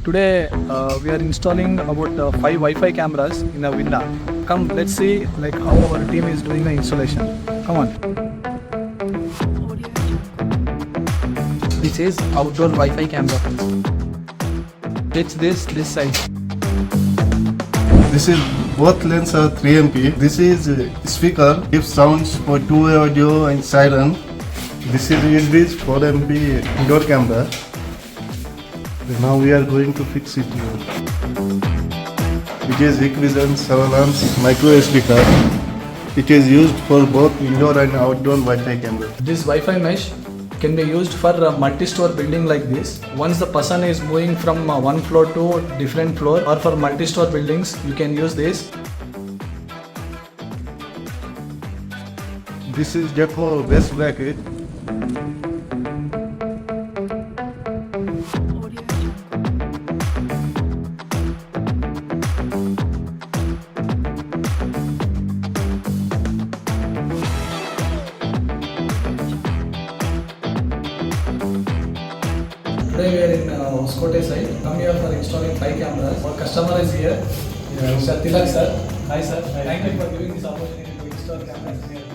Today we are installing about 5 Wi-Fi cameras in a villa. Come, let's see like how our team is doing the installation. Come on. This is outdoor Wi-Fi camera. It's this size. This is both lens are 3MP. This is speaker, gives sounds for two-way audio and siren. This is EZVIZ 4MP indoor camera. Now we are going to fix it here. It is X-50 surveillance micro SD card. It is used for both indoor and outdoor Wi-Fi camera. This Wi-Fi mesh can be used for a multi-store building like this. Once the person is moving from one floor to different floor, or for multi-store buildings, you can use this. This is Deco base bracket. Today we are in Hoskote site. Come here for installing 5 cameras. Our customer is here. Mr. Thilak sir. Hi sir. Thank you for giving this opportunity to install cameras here.